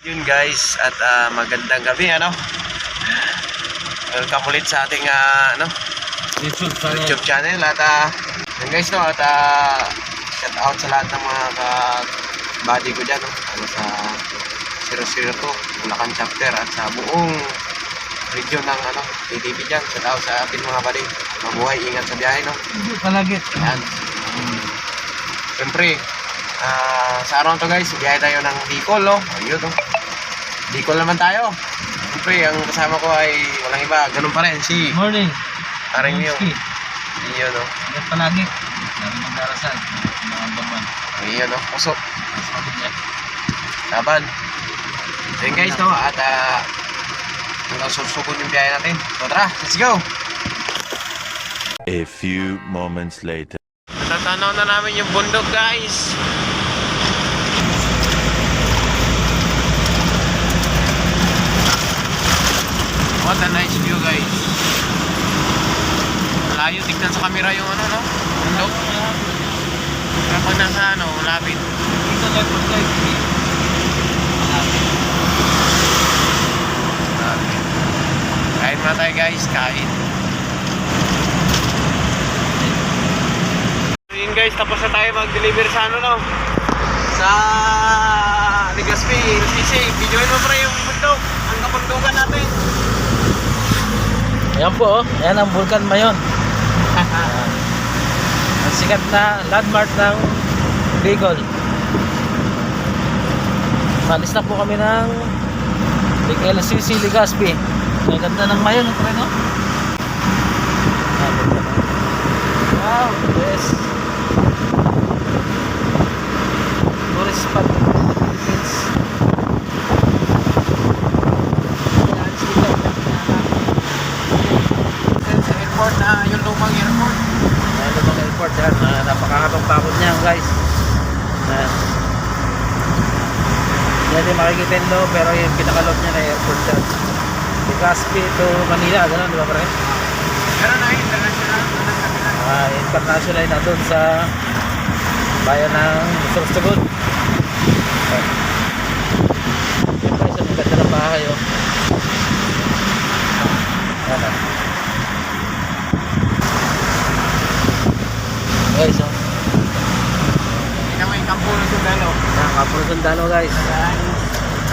Yun guys, at magandang gabi welcome ulit sa ating YouTube channel at yun guys at shout out sa lahat ng mga ka-buddy ko dyan sa 002 Bulacan chapter at sa buong region ng TTV dyan. Shout out sa ating mga buddy, mabuhay, ingat sa biyahe Palagi. yan. Siyempre sa araw to guys, biyahe tayo ng Bicol ayun Bicol naman tayo. Siyempre, ang kasama ko ay walang iba. Ganun pa rin, si Morning. Paring Mio. Ski. Iyon, Ingat palagi. Dami magdarasal. Mga baban. Iyon, pusok. Sabi niya. Laban. So yun guys, at hanggang susukon yung biyahe natin. So tara, let's go! A few moments later. Natatanaw na namin yung bundok guys. What a nice view guys. Malayo, tignan sa camera yung bundok. Pero pag nasa malapit. Ito lang po guys. Kain muna tayo guys, kain. Yun guys, tapos na tayo mag-deliver sa sa Legazpi, LCC. Videoin mo pre yung bundok, ang kapundukan natin. Ayan po, ayan ang Vulcan Mayon. Ang sikat na landmark ng Bicol. Malis na po kami ng LCC Legazpi. Ang ganda ng Mayon, ito rin, no? Wow, yes. Tourist spot. Sa airport yung lumang airport. Lumang airport yan. Napakakatong pakot niya guys. Yan yung makikita yung loob, pero yung pinakaloob niya na airport yan. Legazpi to Manila, gano'n, di ba pare? Pero na international. International na doon sa bayan ng Sorsogon. Yung guys, ang ganda ng bahay, oh. Ano? Guys, oh. Tingnan mo yung kampo ng Sundalo. Yan, Kampo ng Sundalo, guys.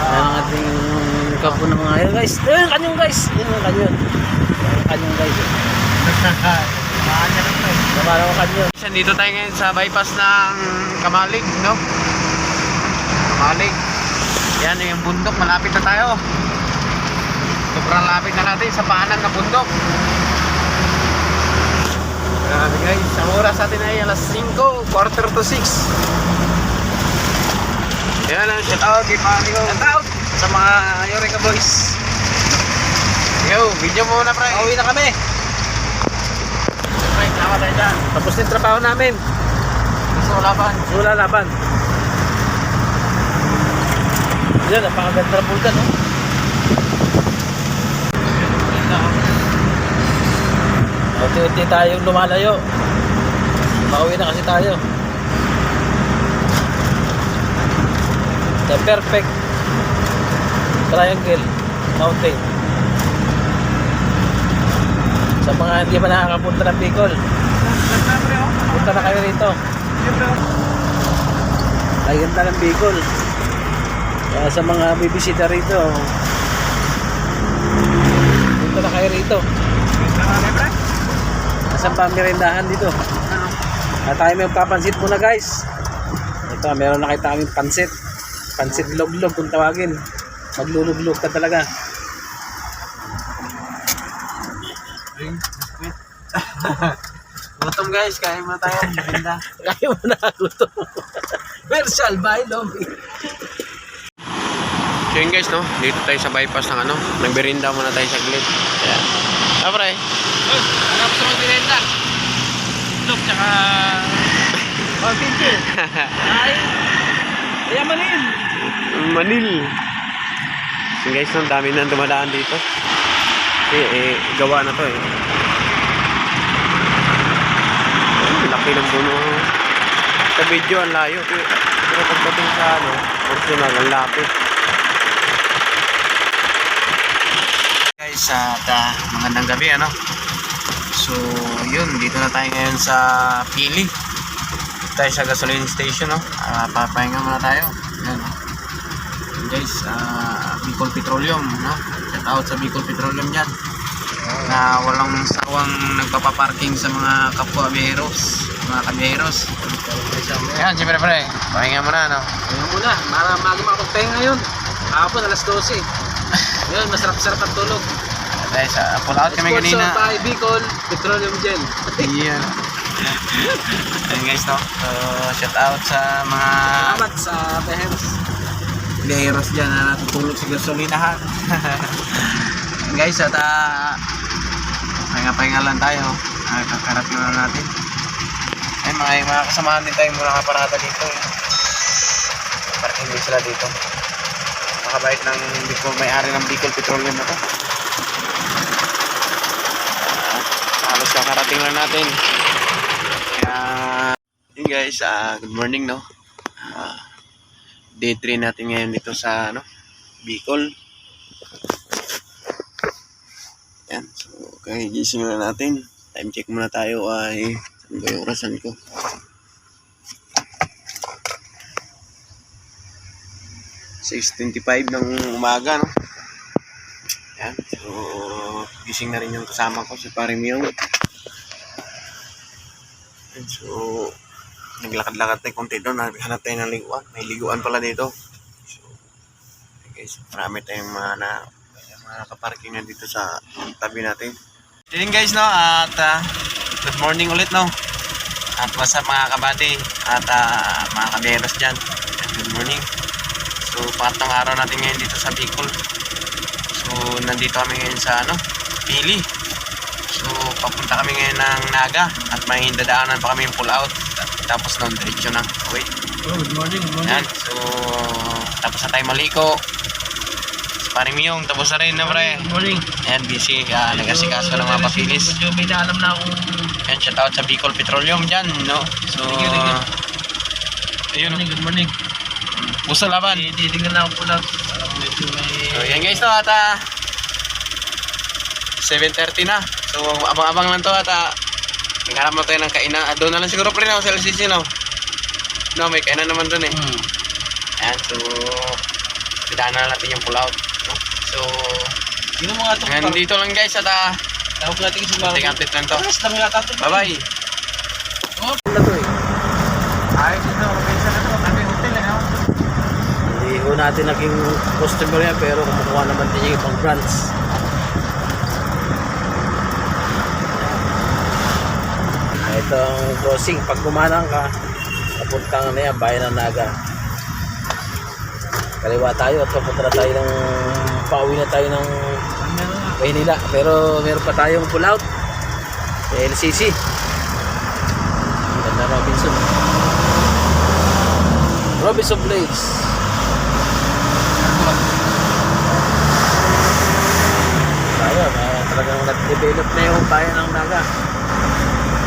Yan ang ating kampo ng mga yun, guys. Yan yung kanyong, guys. Yan yung kanyong. Yan yung kanyong, guys. Makanya lang tayo. Namara ko kanyo. Dito tayo ngayon sa bypass ng Kamalig, Kamalig. Yan yung bundok, malapit na tayo. Sobrang lapit na natin sa paanan ng bundok. Grabe guys, ang oras natin ay alas 5, quarter to 6. Yan ang shout out kay Panigo. Shout out sa mga Yoreka boys. Yo, video mo muna pre. Pauwi na kami. Pre, tama tayo dyan. Tapos na yung trabaho namin. Gusto ko laban. Wala laban. Yan, napakaganda ng Vulcan, no? Unti-unti tayong lumalayo. Pauwi na kasi tayo. The perfect triangle mountain. Sa mga hindi pa nakakapunta ng Bicol, punta na kayo rito. Ay ganda ng Bicol. Kaya sa mga bibisita rito, punta na kayo rito. Nasaan pa ang merindahan dito? At tayo may papansit muna guys. Ito, meron na kayo tayong pansit. Pansit log-log kung tawagin. Magluluglog ka talaga. Gutom guys, kain mo tayo. Maganda. Kaya mo na gutom. Vertial by lobby. So yun guys, dito tayo sa bypass ng nagberinda muna tayo saglit. Ayan. Pre. Hanap sa magbirenda. Look, tsaka... Oh, pinto. Ay, kaya Manil. Manil. So guys, dami na dumadaan dito. Gawa na to laki ng puno. Sa video ang layo. Pero pagdating sa personal, ang lapit. guys at magandang gabi ano. So yun, dito na tayo ngayon sa Pili. Dito tayo sa gasoline station no. Papahinga muna tayo. Yan. Guys, Bicol Petroleum no. Shout out sa Bicol Petroleum dyan. Na walang sawang nagpapaparking sa mga kapwa biheros, mga kabiheros. Yan, siyempre pre, pahinga muna no. Ayun muna, maaga makapagpahinga ngayon. Hapon, alas 12. Yun, masarap-sarap ang tulog. Guys, pull out kami kanina. Sponsor by Bicol Petroleum Gel. Yan. Ayun guys no. So, shout out sa mga Salamat sa Behems. biheros dyan na natutulog sa gasolinahan. Guys, at pahinga-pahinga lang tayo. Kakarating na natin. Ay, mga kasamahan din tayo muna kaparada dito. Parking din sila dito. Makabait ng Bicol, may-ari ng Bicol Petroleum na to. Halos kakarating lang natin. Kaya, yun guys, good morning no. Day 3 natin ngayon dito sa Bicol. Yan. So, okay, gising na natin. Time check muna tayo ay saan ba yung orasan ko? 6:25 ng umaga, no? Yan. So, gising na rin yung kasama ko, si Pare Miyong. Yan. So, naglakad-lakad tayo konti doon. Hanap tayo ng liguan. May liguan pala dito. So, guys, marami tayong mga nakaparking na dito sa tabi natin. Yun guys no, at good morning ulit no. At what's up mga kabady at mga kaberos dyan. Good morning. So pangatlong araw natin ngayon dito sa Bicol. So nandito kami ngayon sa Pili. So papunta kami ngayon ng Naga at may dadaanan pa kami yung pull out. Tapos nun diretso na. Wait. Oh, good morning, good morning. Yan. So tapos na tayo maliko. Pare Miyong, tapos na rin na pre. Good morning. Ayan, busy. Nag-asikaso ng mga papilis. Medyo may naalam na akong... Ayan, shout out sa Bicol Petroleum dyan, no? So, ayun. Good morning. Puso laban. Titingnan na ako po lang. Medyo may... So, yan guys, no? At 7:30 na. So, abang-abang lang to at nagharap na tayo ng kainan. Doon na lang siguro pre na sa LCC, no? No, may kainan naman doon eh. Ayan, so, tidaanan na natin yung pull out. No? So, Sino mga ito? hanggang dito lang guys at Tawag natin sa mga... update lang to. Pares lang yata ito. Bye-bye. Oh, na to eh. Ayos ito, mabisa na ito. Kami hotel eh, no? Hindi ko natin naging customer yan pero kumukuha naman din yung ibang brands. Ito ang crossing. Pag kumanang ka, papuntang na yan, bayan ng Naga. Kaliwa tayo at papunta na tayo ng pauwi na tayo ng Maynila. Pero meron pa tayong pull out sa LCC. Ganda Robinson. Robinson Place. Tayo, talagang nag-develop na yung bayan ng Naga.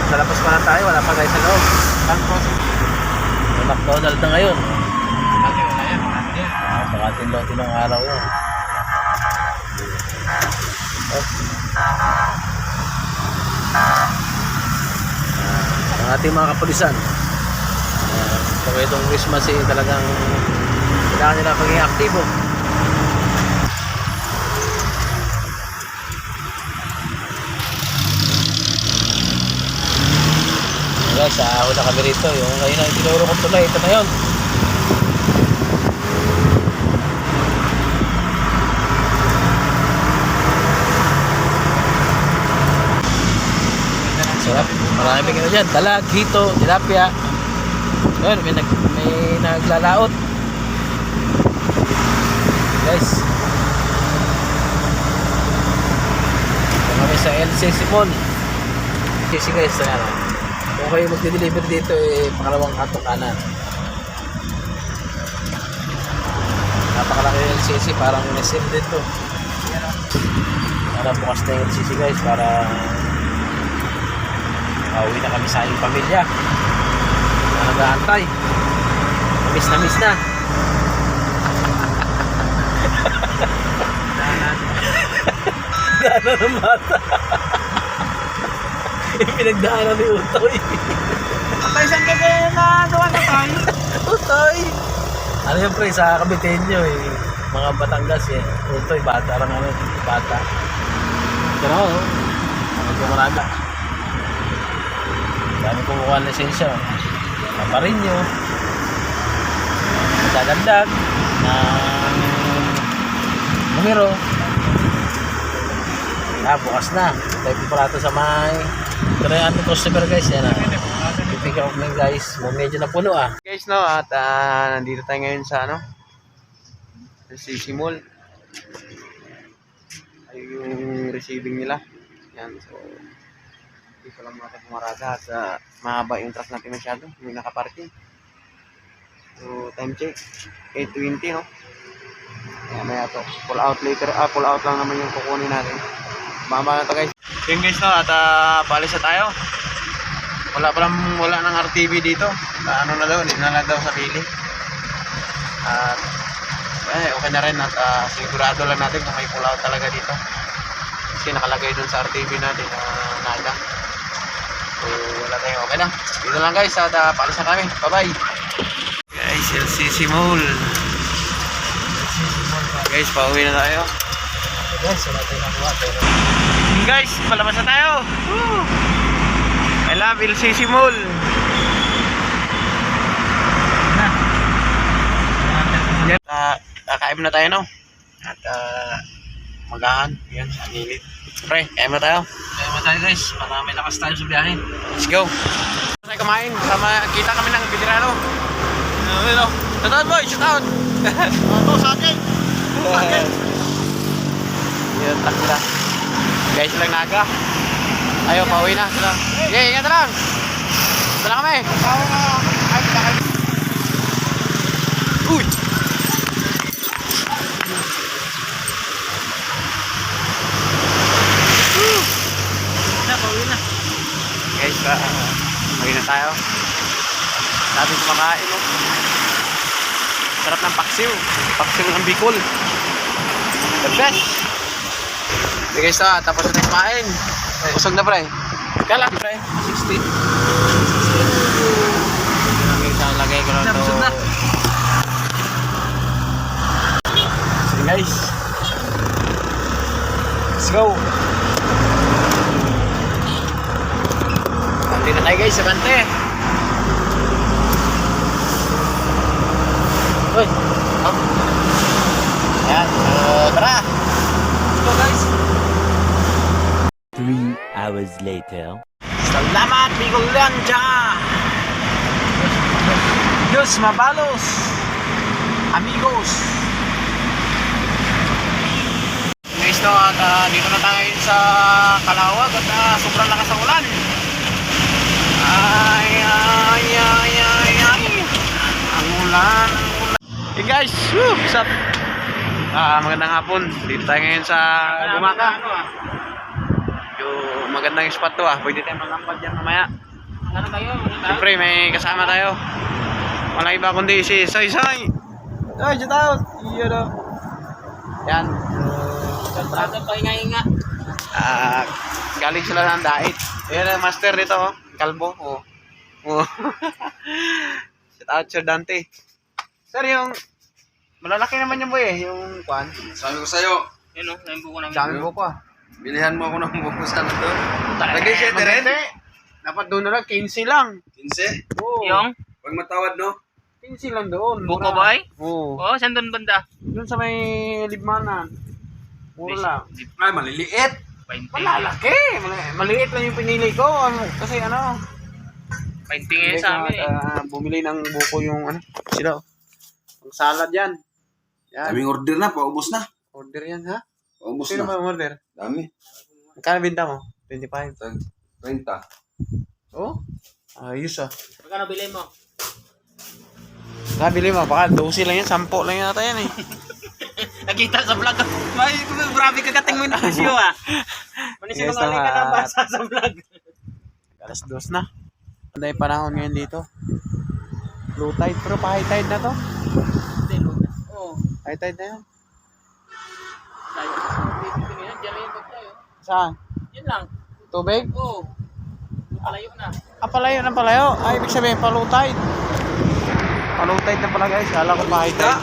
Sa labas pa lang tayo, wala pa tayo sa loob. May McDonald's na ngayon. Pakatin-lotin ng araw yun. Ang ating mga kapulisan. Pag itong Christmas eh, talagang kailangan nila paging aktibo. Guys, una kami rito. Yung ngayon ang tinuro kong tulay, ito na yun. Sarap. Marami ano dyan. Dalag, hito, tilapia. Ayun, may naglalaot. Guys. Ito kami sa LCC Mall. LCC guys. Kung kayo magde-deliver dito, pangalawang katong kanan. Napakalaki yung LCC. Parang NSM dito. Para bukas na yung LCC guys. Para uwi na kami sa aming pamilya na nag-aantay. Miss na pinagdaanan ng bata. Yung pinagdaanan ni Utoy. Patay, saan ka kaya nagawa na tayo? Utoy! Ano yung pre, sa Kabitenyo eh. Mga Batangas eh. Utoy, bata lang ano, bata. Pero ako, medyo maraga. Dami kumukuha ng lisensya. Paparinyo. Dadagdag ng numero. Bukas na. Tayo po pala ito sa may ito na yung ating customer guys. Yan na. Pipick up na guys. Medyo na puno Guys, no, at nandito tayo ngayon sa ano, CC Mall. Ay yung receiving nila. Yan, so hindi ko lang makapumarada at mahaba yung truck natin masyado. Hindi nakaparking. So, time check. 8:20, no? Kaya maya to. Pull out later. Pull out lang naman yung kukunin natin. Mama na to guys. Yung guys, no, at paalis na tayo. Wala nang RTV dito. Ano na daw, hindi na daw sa pili. At okay na rin at sigurado lang natin kung may pull out talaga dito. Kasi nakalagay dun sa RTV natin na nada. So wala tayong okay na. Dito lang guys at paalis na kami. Bye bye. Guys, LCC Mall. Guys, pauwi na tayo. guys. Wala tayo nakuha. Guys, palabas na tayo. Woo! I love LCC Mall. Kakain na tayo, no? At magahan. Yan, ang init. Pre, kain na tayo. Kaya mo tayo guys. Para may lakas tayo sa biyahe. Let's go. Tayo kumain. Sama, kita kami ng veterano. Ano? Shout out boy, shout out. Ito sa akin. Yan, takla. Guys, lang naga. Ayaw, pauwi na. Okay, ingat lang. Ito na kami. Uy! Pauwi na. Guys, pauwi na tayo. Sabi kumakain, no? Sarap ng paksiw. Paksiw ng Bicol. The best. Okay guys, tapos na tayo kumain. Usog na pre. Kala pre. 60. Lagay ko na ito. Sige guys. Let's go. Bante na tayo guys, sa bante. Uy. Ayan, tara. Let's go guys. 3 hours later. Salamat, Bicolandia! Diyos mabalos! Amigos! Guys, no, at dito na tayo sa Kalawag at sobrang lakas ng ulan. Ay. Ang ulan. Hey guys, what's up? Magandang hapon. Dito tayo ngayon sa Bumaka. Magandang spot to pwede tayo maglampad dyan mamaya. Ano kayo? Siyempre may kasama tayo. Walang iba kundi si Soy Soy. Soy, shout out. Yan. Ano pa inga-inga? Galing sila ng dait. Ayan ang master dito, kalbo. Shout out Sir Dante. Sir, yung malalaki naman yung boy yung kwan. Sabi ko sa'yo, Yun o, naimbo ko namin. Dami buko bilihan mo ako ng buko sana doon. Lagay siya rin. Dapat doon na lang, 15 lang. 15? Oo. Yung? Pag matawad, no? 15 lang doon. Buko ba Oo. Oo, saan doon banda? Doon sa may libmanan. Mura lang. Ay, maliliit. Malalaki. Maliit lang yung pinili ko. Kasi ano. Paintingin sa amin bumili ng buko yung ano. Sila. Ang salad yan. Yan. Daming order na, paubos na. Order yan ha. Paubos Sino na. ba order? Dami. Magkano binta mo? 25. 30. Oh? Ayos Magkano bilhin mo? Nabili mo. Baka 12 lang yan. 10 lang yan ata yan eh. Nakita sa vlog. May grabe kagating mo yung presyo Manisip Yes, mga ka na basa sa vlog. Alas 2 na. Ang dahil panahon ngayon dito. Low tide pero pa high tide na to. Oo. High tide na yan. Diyan yung pag tayo. Saan? Yun lang. Tubig? Oo. Palayo na. Palayo na palayo. Ay, ibig sabihin, palutide. Palutide na pala guys. Kala ko pa high tide.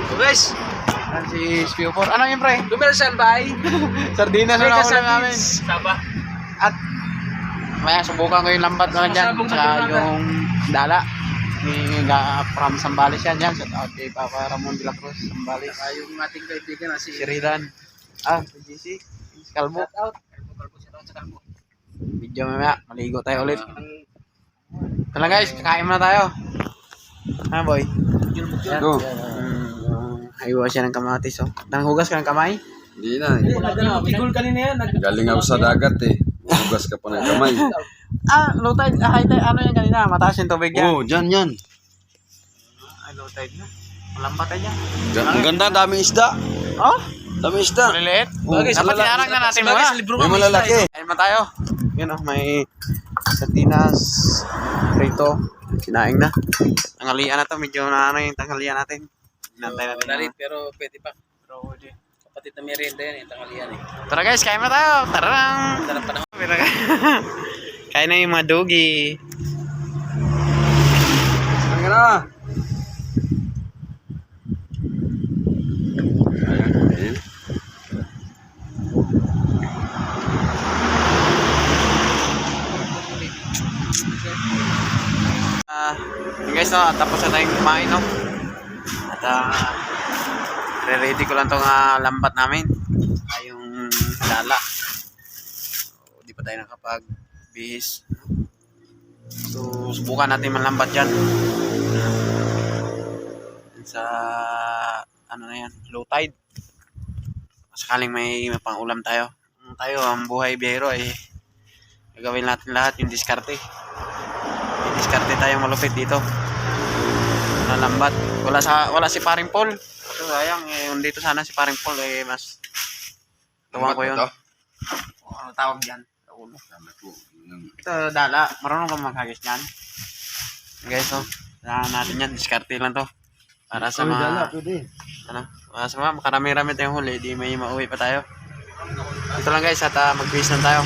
So guys, Yan si Spio4. Ano yun pre? commercial by Sardinas na Mega nakulang namin. Saba. At maya subukan ko yung lambat na dyan. Masabog na Tsaka pinaka. yung dala. From Sambales yan dyan. Shout out kay Papa Ramon de la Cruz. Sambales. Saka yung ating kaibigan na si Si Riran. Si GC. Si Calvo. Shout out. Shout out sa Kalbo. Video mamaya. Maligo tayo ulit. Ito lang guys. Kakain muna tayo. Ha boy? Go. Aywa siya ng kamatis oh. Nanghugas ka ng kamay? Hindi na. Tigol kanina yan. Galing ako sa dagat eh. Hugas ka pa ng kamay. Low tide. High tide. Ano yan kanina? Mataas yung tubig yan. Oh, dyan yan. Ay, low tide na. Malambat tayo dyan. Ang ganda, daming isda. Oh? Daming isda. Maliliit? Oh, Dapat sinarang na natin muna. May malalaki. Kain mo tayo. Yun oh, may sardinas, prito, sinaing na. Tanghalian na to, medyo na ano yung tanghalian natin. Hinantay natin. Lalit pero pwede pa. Pero kapatid na merienda yan eh. Tanghalian eh. Tara guys, kain mo tayo. Tarang! Dalang panahon. Kain na yung mga dugi. Saan ka na? Ayan. Yun guys, no, tapos na tayong kumain, no? At re-ready ko lang tong lambat namin. Yung dala. So, di pa tayo nakapag-bihis. So, subukan natin manlambat dyan. Sa, ano na yan, low tide. Sakaling may pang-ulam tayo. Ang buhay biyero ay gagawin natin lahat yung diskarte. May diskarte tayong malupit dito. Nalambat. Wala si Paring Paul. So, sayang, yung dito sana si Paring Paul eh mas tuwang ko yun. Ano tawag dyan? Sa ulo. Ito, dala. Marunong ka maghagis dyan. Guys, so, kailangan natin yan. Diskarte lang to. Para sa mga, para sa mga makarami-rami tayong huli, di may mauwi pa tayo. Ito lang guys, at mag-base lang tayo.